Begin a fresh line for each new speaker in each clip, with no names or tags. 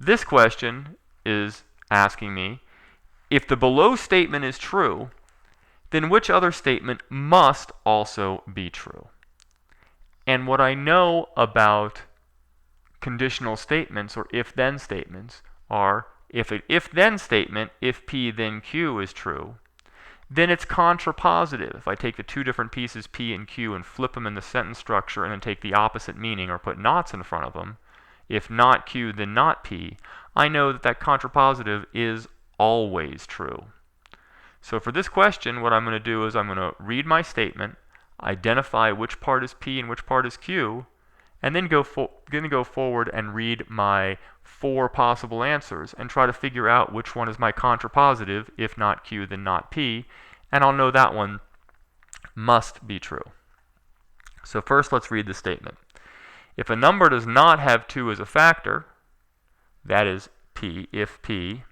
This question is asking me, if the below statement is true, then which other statement must also be true? And what I know about conditional statements or if-then statements are, if an if-then statement, if P then Q is true, then it's contrapositive. If I take the two different pieces P and Q and flip them in the sentence structure and then take the opposite meaning or put nots in front of them, if not Q then not P, I know that that contrapositive is always true. So for this question, what I'm going to do is I'm going to read my statement, identify which part is P and which part is Q, and then go forward and read my 4 possible answers and try to figure out which one is my contrapositive, if not Q then not P, and I'll know that one must be true. So first let's read the statement. If a number does not have 2 as a factor, that is P, if P,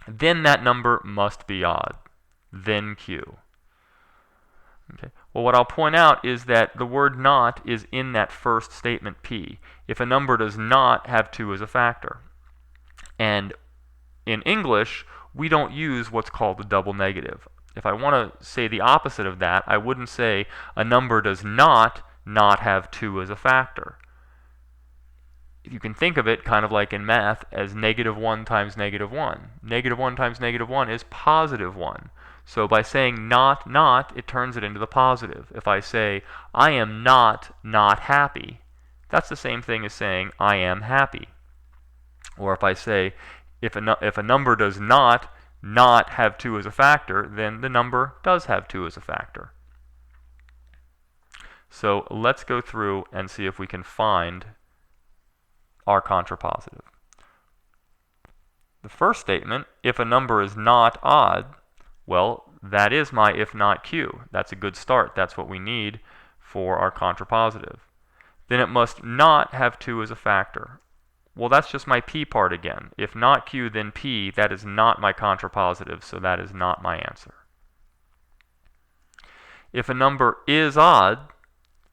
then that number must be odd, then Q. Okay. Well, what I'll point out is that the word not is in that first statement P. If a number does not have 2 as a factor. And in English, we don't use what's called the double negative. If I want to say the opposite of that, I wouldn't say a number does not have 2 as a factor. You can think of it kind of like in math as -1 times -1. -1 times -1 is +1. So by saying not, it turns it into the positive. If I say, I am not happy, that's the same thing as saying, I am happy. Or if I say, if a number does not have 2 as a factor, then the number does have 2 as a factor. So let's go through and see if we can find our contrapositive. The first statement, if a number is not odd, well, that is my if not Q. That's a good start. That's what we need for our contrapositive. Then it must not have 2 as a factor. Well, that's just my P part again. If not Q, then P. That is not my contrapositive, so that is not my answer. If a number is odd,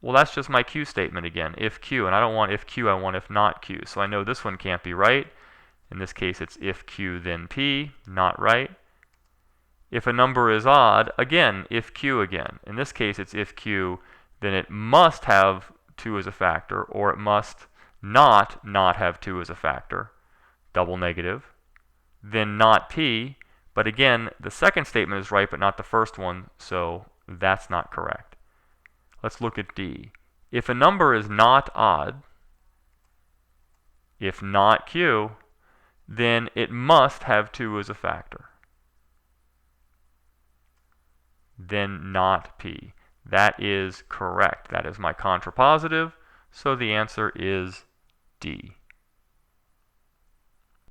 well, that's just my Q statement again, if Q. And I don't want if Q, I want if not Q. So I know this one can't be right. In this case, it's if Q, then P. Not right. If a number is odd, again, if Q again. In this case, it's if Q, then it must have 2 as a factor, or it must not have 2 as a factor, double negative. Then not P, but again, the second statement is right, but not the first one, so that's not correct. Let's look at D. If a number is not odd, if not Q, then it must have 2 as a factor. Then not P. That is correct. That is my contrapositive, so the answer is D.